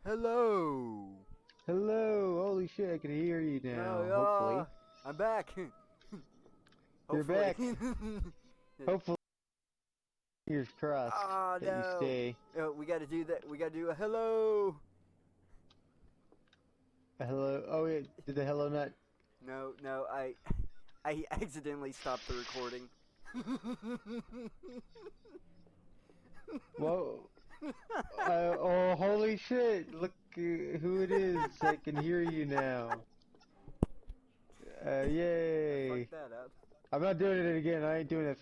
Hello. Hello! Holy shit, I can hear you Oh now, yeah, hopefully. I'm back. You're Hopefully. back! Hopefully, fingers crossed Oh that you no. stay. Oh, we gotta do that. We gotta do a hello. Hello? Oh wait, did the hello not? No, no, I accidentally stopped the recording. Whoa! Oh, holy shit! Look who it is! I can hear you now. I Yay! fucked that up. I'm not doing it again. I ain't doing it.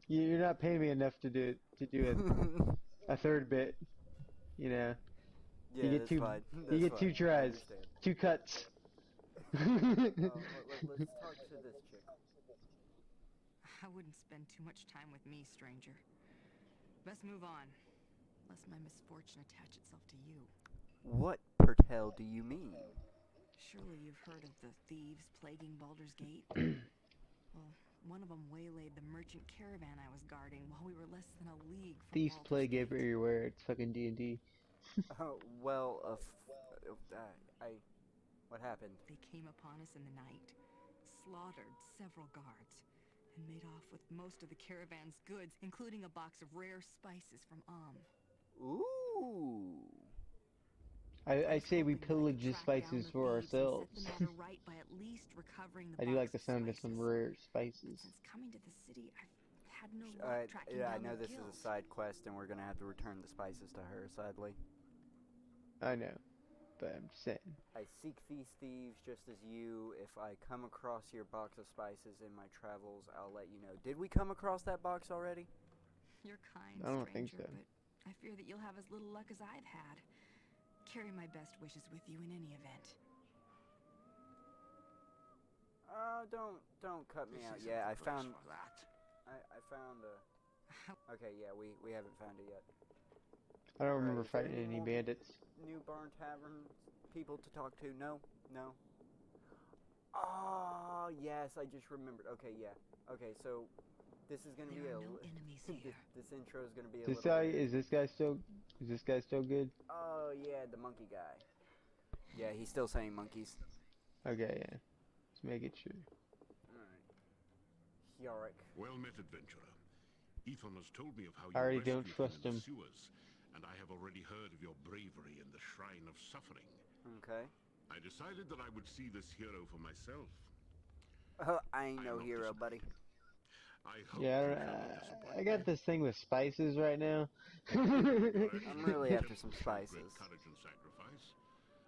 You're not paying me enough to do it. To do a third bit. You know. You Yeah, get that's two. fine. You That's get two fine. I tries. understand. 2 cuts. Let's talk to this chick. I wouldn't spend too much time with me, stranger. Best move on, lest my misfortune attach itself to you. What pertel do you mean? Surely you've heard of the thieves plaguing Baldur's Gate? Well, one of them waylaid the merchant caravan I was guarding while we were less than a league from Thieves Baldur's plague Gate. everywhere. It's fucking D&D. Well, what happened? They came upon us in the night, slaughtered several guards, and made off with most of the caravan's goods, including a box of rare spices from Ooh. I was say we hoping that I could pillage the track down spices the for thieves and set ourselves. the matter right by at least recovering the I do like box the of sound of some spices. rare But spices. since coming to the city, I've had no luck tracking Yeah, I down know the this is a guild. side quest, and we're gonna have to return the spices to her, sadly. I know, but I'm saying. I seek these thieves just as you. If I come across your box of spices in my travels, I'll let you know. Did we come across that box already? You're kind, I don't think stranger, so. but I fear that you'll have as little luck as I've had. Carry my best wishes with you in any event. Don't cut me out. Yeah, I found Okay, yeah, we haven't found it yet. I don't remember Alright, is there fighting any any more bandits. New Barn Tavern people to talk to? No? No? Oh, yes, I just remembered. Okay, yeah. Okay, so this is gonna be There a are no enemies here. this intro is gonna be a This little guy weird. is this guy still good? Oh yeah, the monkey guy. Yeah, he's still saying monkeys. Okay, yeah. Let's make it sure. Alright. Yorick. Well met, adventurer. Ethan has told me of how I you already rescued don't him trust in the him. sewers, and I have already heard of your bravery in the Shrine of Suffering. Okay. I decided that I would see this hero for myself. I ain't I no am not hero, buddy. disappointed. I hope Yeah, you shall not disappoint I got me. this thing with spices right now. Your I'm actions really after suggest some you show great spices. courage and sacrifice,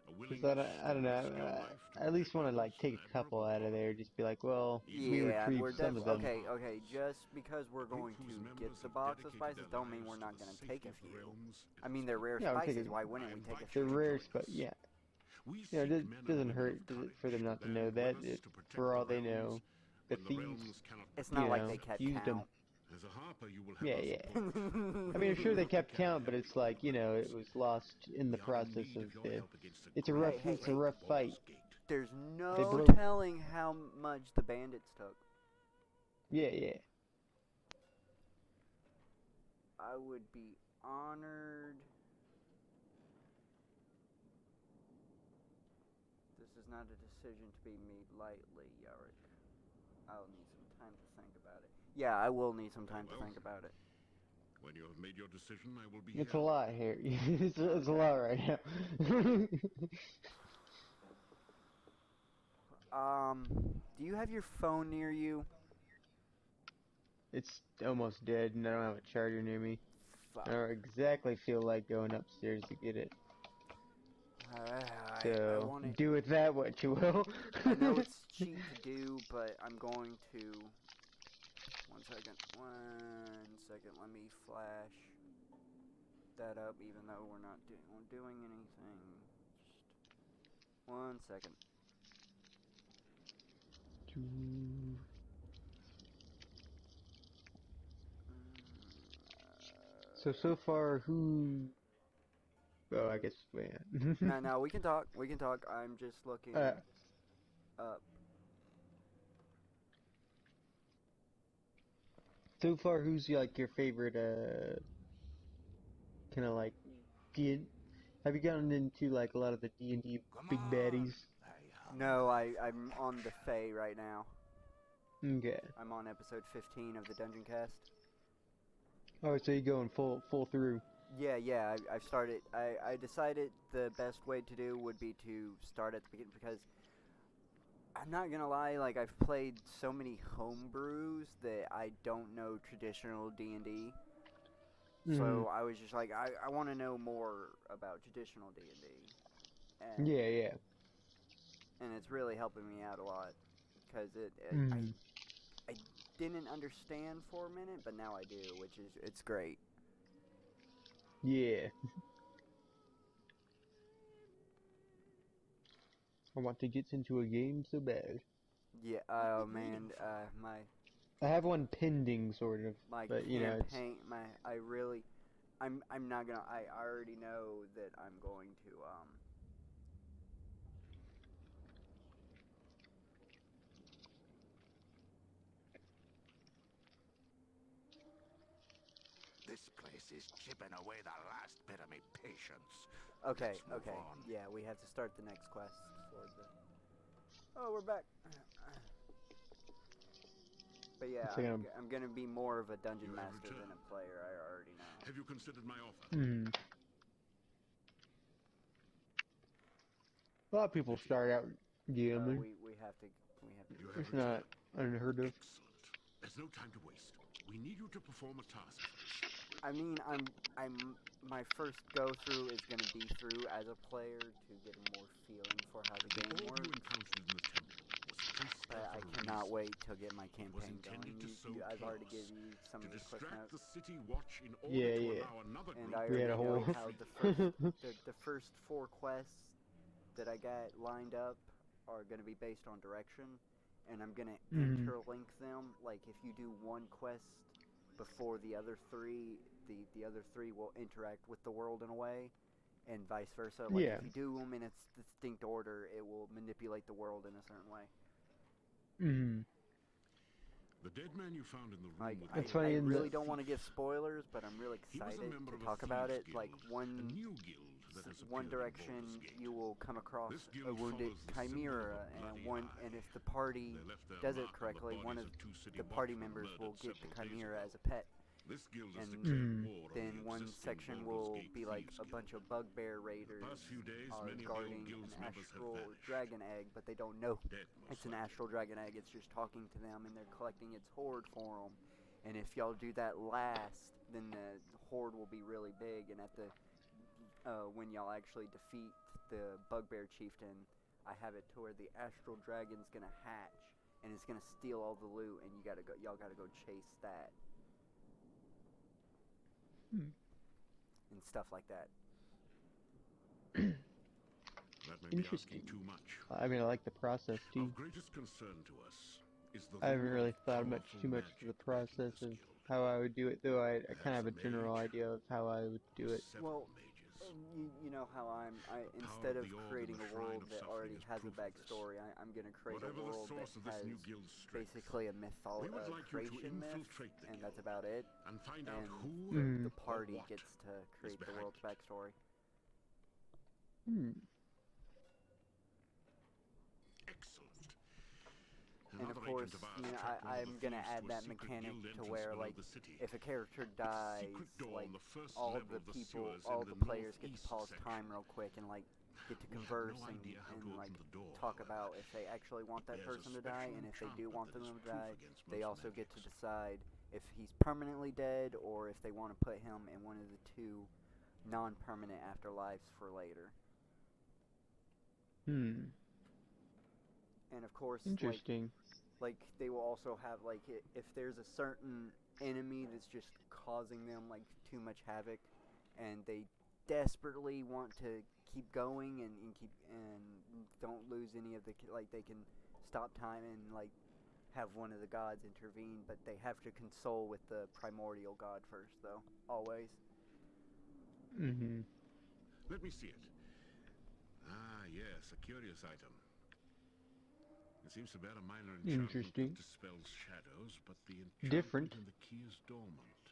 a Cause I willingness don't, to I don't risk your know. life to I at least protect want to others, like an take a couple admirable out of there. quality. Just be like, well, we Yeah, retrieved we're some of them. okay, just because we're Group going whose to members get the have box of dedicated spices their don't mean lives we're to not the gonna take safety a of the few. realms, it I is mean, they're rare Yeah, I'll take spices, it. why I wouldn't we take a invite They're you to few? rare, join but us. yeah, We you know, seek it men and doesn't women hurt of for them courage who not to know band with that. us to protect For the all they realms know, the when the thieves, realms cannot It's protect not you like know, they kept used them. count. As a harper, you will have Yeah, our yeah. support. I mean, I'm sure they But we kept cannot count, but help you it's find like, the you know, it realms. was lost in the We are in process need of of your the. help against a It's a great rough, Hey, it's a threat hey. rough to fight. Baldur's Gate. There's They no broke. telling how much the bandits took. Yeah, yeah. I would be honored. This is not a decision to be made lightly, Yorick. I'll need some time to think about it. Yeah, I will need some Very time to well. think about it. When you have made your decision, I will be It's here. a lot here. It's a lot right now. Do you have your phone near you? It's almost dead, and I don't have a charger near me. I Fuck. don't exactly feel like going upstairs to get it. I So, want it. do with that what you will. I know it's cheap to do, but I'm going to. 1 second. 1 second. Let me flash that up, even though we're not doing anything. Just 1 second. So far, who... Oh, I guess, yeah. No, we can talk. We can talk. I'm just looking up. So far, who's like your favorite, kind of like, Have you gotten into like a lot of the D&D big baddies? No, I'm on the Fae right now. Okay. I'm on episode 15 of the Dungeon Cast. Oh, so you're going full through. Yeah, I've started. I decided the best way to do would be to start at the beginning because I'm not gonna lie, like I've played so many homebrews that I don't know traditional D&D. So I was just like, I want to know more about traditional D&D. And, Yeah. and it's really helping me out a lot because I didn't understand for a minute, but now I do, which is it's great. Yeah. I want to get into a game so bad. Yeah. Oh man, I have one pending, sort of, my but you know, it's campaign, I'm not gonna. I already know that I'm going to This place is chipping away the last bit of me patience. Okay, Let's move okay. on. Yeah, we have to start the next quest for the... Oh, we're back. But yeah, I think I'm gonna be more of a dungeon You have master than a returned. player, I already know. Have you considered my offer? A lot of people start out GMing. We have to... You have It's not unheard of. Excellent. There's no time to waste. We need you to perform a task for us. I mean, my first go-through is gonna be through as a player to get a more feeling for how the game The orb you works. encountered in the temple was placed But there I for a cannot reason. wait to get my It was campaign going. intended to sow I've already chaos, given you some to of the quick distract notes. the city watch in order Yeah, to yeah. allow another And group I We had already a whole- know how the first 4 quests that I got lined up are going to be based on direction, and I'm going to interlink them. Like, if you do one quest before the other 3, the other 3 will interact with the world in a way, and vice versa. Like, Yeah. if you do them in its distinct order, it will manipulate the world in a certain way. The dead man you found in the room Like, with That's the funny I in really the- don't want to give spoilers, but I'm really He was a excited member to of a talk about thieves' it. Like, guild, a new guild that has one appeared in direction Baldur's Gate. you will come across This guild a wounded follows the symbol of chimera, a and bloody and eye. if the party They left their does it mark on the correctly, one of bodies two city the party watchmen members will murdered get the several days chimera ago. as a pet. This guild has And declared war on then the one existing section Baldur's will Gate be like Thieves a Guild. bunch of bugbear The raiders past few days, are many of the guarding old guild's an members have astral vanished. dragon egg, but they don't know Dead, most it's an likely. astral dragon egg. It's just talking to them, and they're collecting its horde for them. And if y'all do that last, then the horde will be really big. And at the when y'all actually defeat the bugbear chieftain, I have it to where the astral dragon's gonna hatch, and it's gonna steal all the loot, and y'all gotta go chase that. And stuff like that. That may be Interesting. asking too much. I mean, I like the process too. Of greatest concern to us is the I haven't rule really of thought powerful too much magic of the back in process this of guild. how I would do it, though I kind of have a Perhaps a general mage? idea of how I would do it. Several Well, mages. You know how instead of the orb creating and the a shrine world of that suffering already is has a proof of this. backstory, I'm gonna create Whatever a the world source that of this has new guild's strength, basically a we would like you to creation myth, infiltrate the and that's guild about it. and find out And who the or party what gets to create the behind world's it. backstory. Excellent. And of Another course, agent of ours you know, tracked one of I'm the gonna thieves add to a that secret mechanic guild to entrance where, below like, the city. if a character It's a dies, secret door like, on the first all level the of the people, sewers all in the the players get to northeast pause section. time real quick and, like, get to We have converse no idea how to and open like the door, talk however. about if they actually want that It bears a person to die, special and if they do enchantment want that them is to proof die, against they most also get to magics. decide if he's permanently dead or if they want to put him in one of the 2 non-permanent afterlives for later. And of course, Interesting. like they will also have like if there's a certain enemy that's just causing them like too much havoc, and they desperately want to keep going and don't lose any of the like they can stop time and like have one of the gods intervene, but they have to console with the primordial god first, though, always. Let me see it. Ah, yes, a curious item. It seems to bear a minor enchantment Interesting. that dispels shadows, but the enchantment Different. in the key is dormant.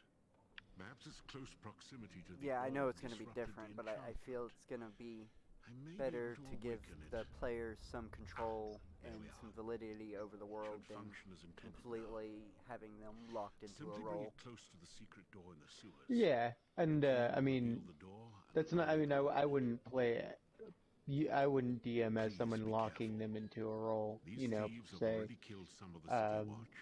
Perhaps its close proximity to the Yeah, I know orb it's going to be disrupted different, the but I enchantment. feel it's going to be I may be better able to give awaken it. the players some control There and we some are. validity over the world Should than function as intended completely having them locked into Simply a bring role. it close to the secret door in the sewers. Yeah, and The key I will mean, reveal the door and that's not. allow I you mean, to I open it. wouldn't play it. I wouldn't DM as Please someone be locking careful. them into a role. These You know, thieves have say. already killed some of the city Um, watch.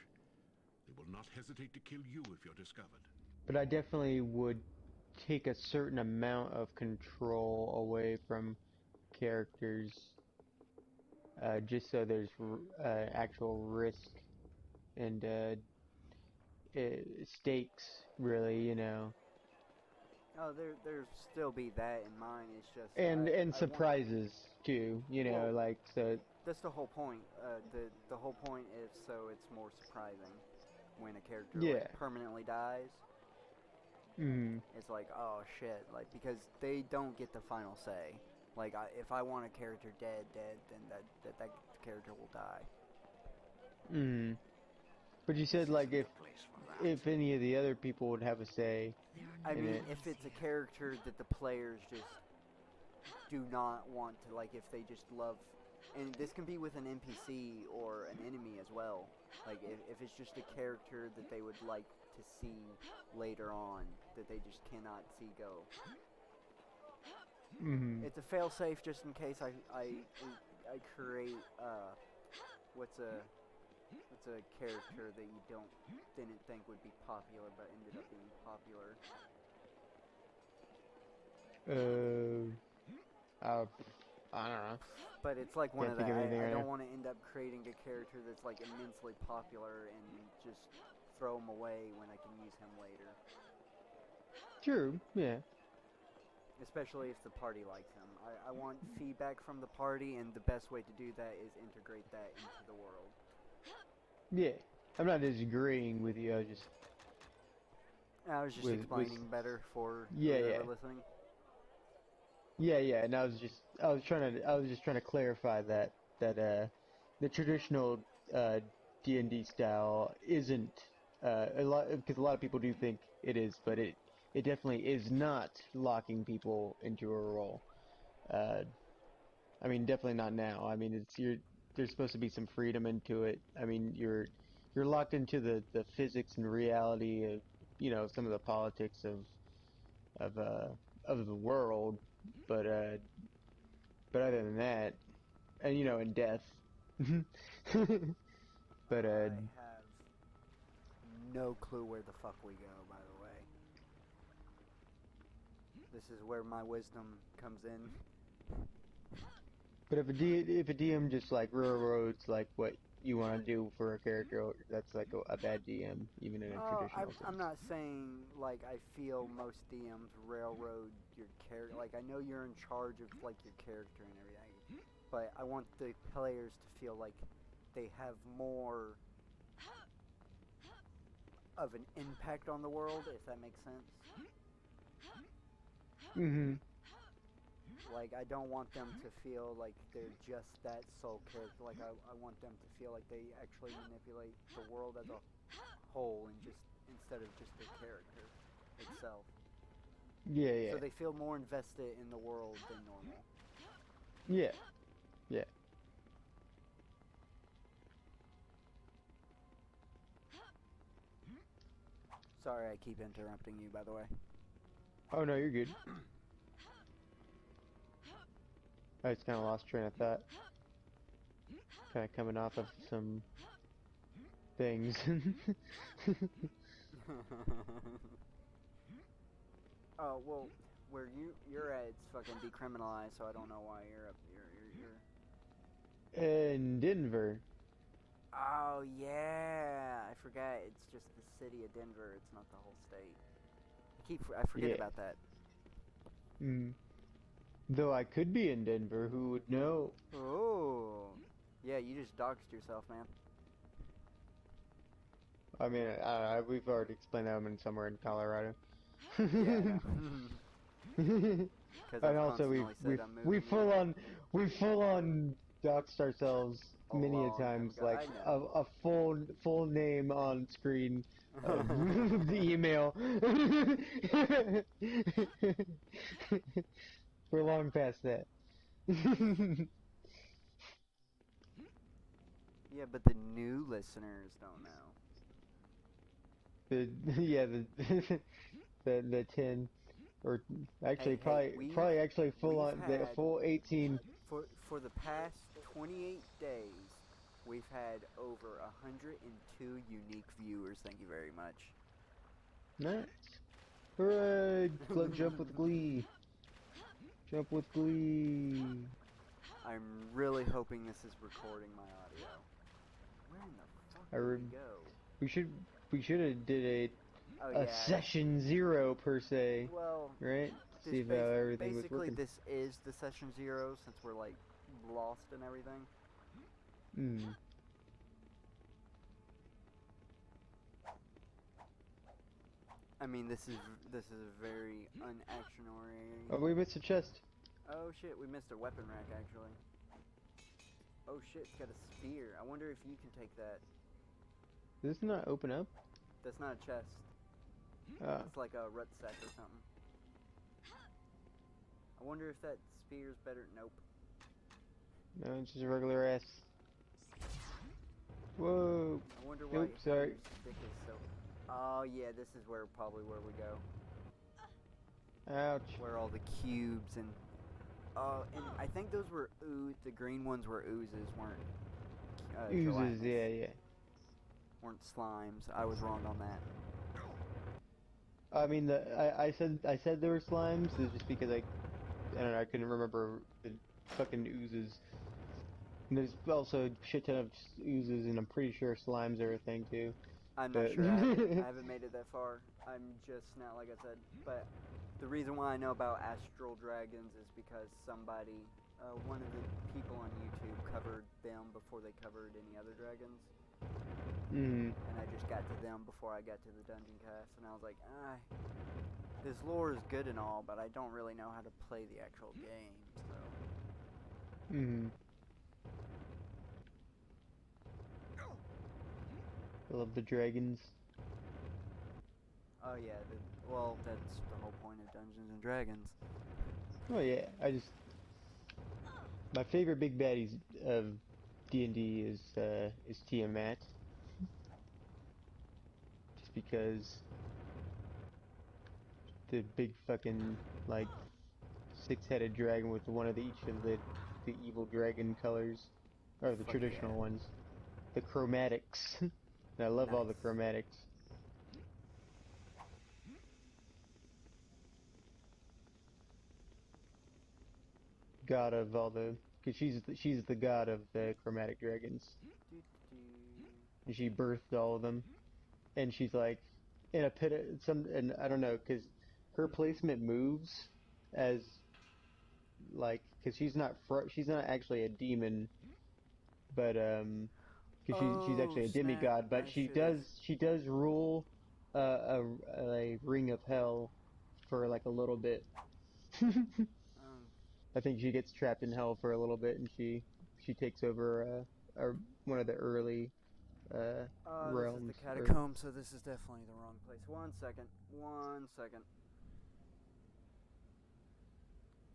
They will not hesitate to kill you if you're discovered. but I definitely would take a certain amount of control away from characters, just so there's actual risk and stakes, really, you know, Oh, there still be that in mind. It's just and I want. surprises too, you know, Well, like so. that's the whole point. The whole point is so it's more surprising when a character Yeah. like permanently dies. Mm. It's like, oh shit, like because they don't get the final say. Like if I want a character dead, then that character will die. Mm. But you said like if any of the other people would have a say There are I no in mean, it. if it's a character that the players just do not want to, like if they just love, and this can be with an NPC or an enemy as well. Like if it's just a character that they would like to see later on that they just cannot see go. Mm. It's a failsafe just in case I create what's a character that you didn't think would be popular but ended up being popular. I don't know. But it's like one Can't of the think of anything I right don't now. want to end up creating a character that's like immensely popular and just throw him away when I can use him later. True. Yeah. Especially if the party likes him. I want feedback from the party, and the best way to do that is integrate that into the world. Yeah. I'm not disagreeing with you. I was just With- explaining better for Yeah, whoever yeah. listening. Yeah, and I was just trying to clarify that the traditional D&D style isn't a lot, because a lot of people do think it is, but it definitely is not locking people into a role. I mean, definitely not now. I mean, there's supposed to be some freedom into it. I mean, you're locked into the physics and reality of, you know, some of the politics of the world, but other than that, and you know, in death. But I have no clue where the fuck we go, by the way. This is where my wisdom comes in. but if a DM just like railroads like what you want to do for a character, that's like a bad DM, even in a traditional sense. I'm not saying like I feel most DMs railroad your character. Like I know you're in charge of like your character and everything, but I want the players to feel like they have more of an impact on the world, if that makes sense. Mhm. Like I don't want them to feel like they're just that sole character. Like I want them to feel like they actually manipulate the world as a whole and just instead of just the character itself. Yeah. So they feel more invested in the world than normal. Yeah. Sorry, I keep interrupting you, by the way. Oh no, you're good. I just kind of lost train of thought. Kind of coming off of some things. Oh well, where you're at, it's fucking decriminalized, so I don't know why you're up. You're. In Denver. Oh yeah, I forgot. It's just the city of Denver. It's not the whole state. I forget Yeah. about that. Mm. Though I could be in Denver, who would know? Oh, yeah, you just doxed yourself, man. I mean, we've already explained that I'm in somewhere in Colorado. Yeah, I know. Because And also we full on doxed ourselves A many a long time times, ago, like I know. a full name on screen of the email. We're long past that. Yeah, but the new listeners don't know. Yeah, the 10 or actually Hey, probably actually full we've on the had full 18. for the past 28 days, we've had over 102 unique viewers. Thank you very much. Nice. Hooray! Jump with glee. Jump with glee. I'm really hoping this is recording my audio. Where in the fuck did we go? We should have did Oh a yeah. session 0 per se, Well, right? See if everything was basically working. this is the session 0 since we're like lost and everything. Hmm. I mean, this is a very unaction-oriented. Oh, we missed a chest. Oh shit, we missed a weapon rack actually. Oh shit, it's got a spear. I wonder if you can take that. Does this not open up? That's not a chest. It's like a rut sack or something. I wonder if that spear's better. Nope. No, it's just a regular ass. Whoa. I wonder why Oops, sorry. your stick is so. Oh yeah, this is probably where we go. Ouch. Where all the cubes and and I think those were the green ones were oozes, weren't Oozes, gelatinous. yeah. Weren't slimes. I was wrong on that. I mean, I said there were slimes, it's just because I don't know, I couldn't remember the fucking oozes. And there's also a shit ton of oozes, and I'm pretty sure slimes are a thing too. I'm not sure. I haven't made it that far. I'm just now, like I said. But the reason why I know about astral dragons is because somebody, one of the people on YouTube covered them before they covered any other dragons. Mm. And I just got to them before I got to the dungeon cast, and I was like, this lore is good and all, but I don't really know how to play the actual game, so. Mm. I love the dragons. Oh yeah, well, that's the whole point of Dungeons and Dragons. Oh yeah, my favorite big baddies of D&D is Tiamat. Just because the big fucking like 6-headed dragon with one of each of the evil dragon colors, or the traditional ones, the chromatics. And I love all the chromatics. God of all the, cause she's the god of the chromatic dragons, and she birthed all of them, and she's like in a pit of and I don't know, cause her placement moves as like, cause she's not actually a demon, but cause she's actually a demigod, but she does rule a ring of hell for like a little bit. I think she gets trapped in hell for a little bit, and she takes over one of the early realms. This is the catacomb, so this is definitely the wrong place. One second.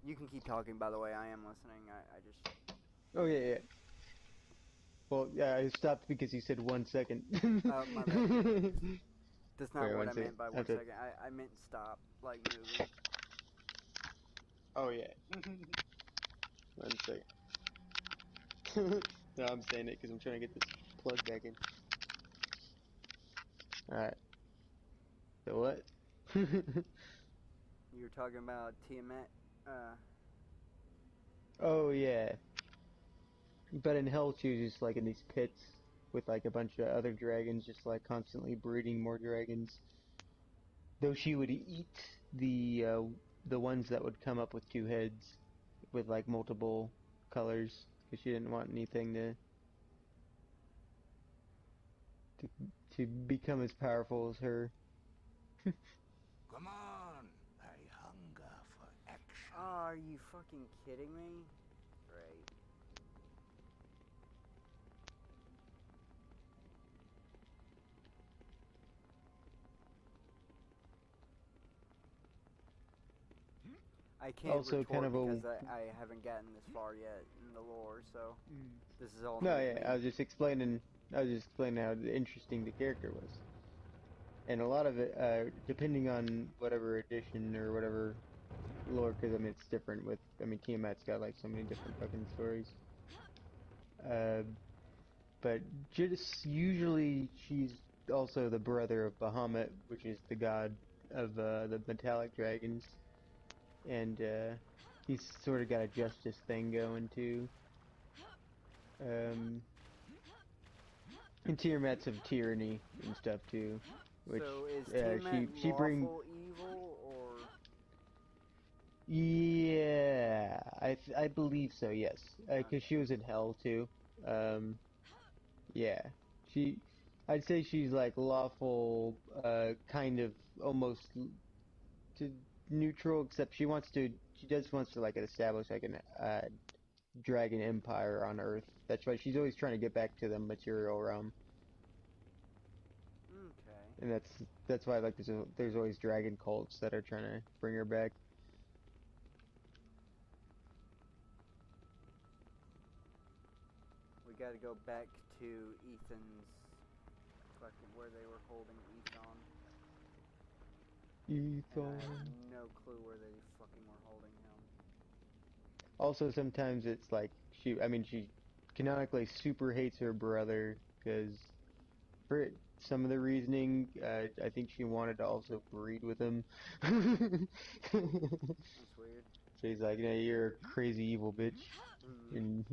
You can keep talking, by the way. I am listening. I just. Oh yeah. Well, yeah, I stopped because you said 1 second. Oh, my bad. That's not what I second. meant by 1 second. I meant stop, like moving. Oh yeah. 1 second. No, I'm saying it because I'm trying to get this plug back in. Alright. So what? You were talking about Tiamat. Oh yeah. But in hell, she was just like in these pits with like a bunch of other dragons, just like constantly breeding more dragons. Though she would eat the ones that would come up with 2 heads, with like multiple colors, because she didn't want anything to become as powerful as her. Come on, I hunger for action. Oh, are you fucking kidding me? Great. I can't also retort kind of because I haven't gotten this far yet in the lore, so this is all No, new to yeah, me. I was just explaining how interesting the character was. And a lot of it, depending on whatever edition or whatever lore, because I mean it's different with, I mean Tiamat's got like so many different fucking stories. But just usually she's also the brother of Bahamut, which is the god of the metallic dragons, and he's sort of got a justice thing going too. And Tiamat's of tyranny and stuff too, which So is Tiamat she brings. lawful evil, or Yeah, I believe so. Yes, because she was in hell too. Yeah, she. I'd say she's like lawful, kind of almost to neutral, except she wants to. She does wants to like establish like an dragon empire on Earth. That's why she's always trying to get back to the material realm. okay? And that's why like there's always dragon cults that are trying to bring her back. We got to go back to Ethan's fucking where they were holding Ethan. And I have no clue where they fucking were holding him. Also, sometimes it's like she canonically super hates her brother because for some of the reasoning, I think she wanted to also breed with him. That's weird. She's like, "Yeah, you're a crazy evil bitch," and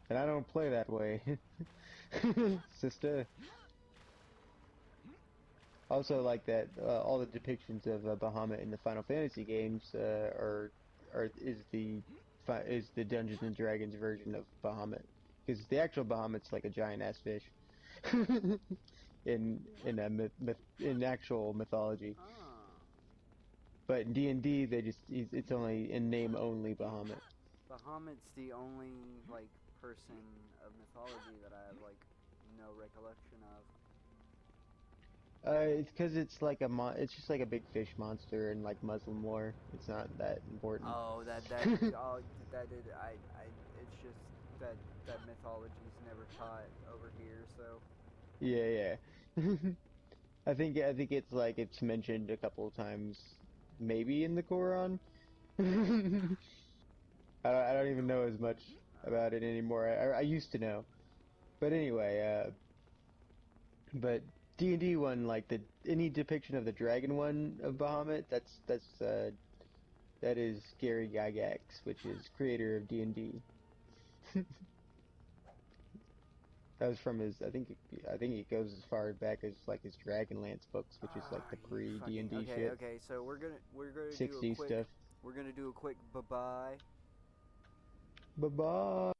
and I don't play that way, sister. Also, like that, all the depictions of Bahamut in the Final Fantasy games is the Dungeons and Dragons version of Bahamut, because the actual Bahamut's like a giant ass fish in actual mythology. Ah, But in D&D, it's only in name only Bahamut. Bahamut's the only like person of mythology that I have like no recollection of. It's because it's just like a big fish monster in like Muslim lore. It's not that important. Oh, oh, that did I. It's just that mythology's never taught over here, so. Yeah, yeah. I think it's mentioned a couple of times, maybe in the Quran. I don't even know as much about it anymore. I used to know, but anyway, but D&D one, like any depiction of the dragon one of Bahamut, that is Gary Gygax, which is creator of D&D. That was from his. I think it goes as far back as like his Dragonlance books, which is like the You pre fucking D&D okay, shit, okay. So we're gonna do a 60s quick stuff. we're gonna do a quick bye bye. Bye bye.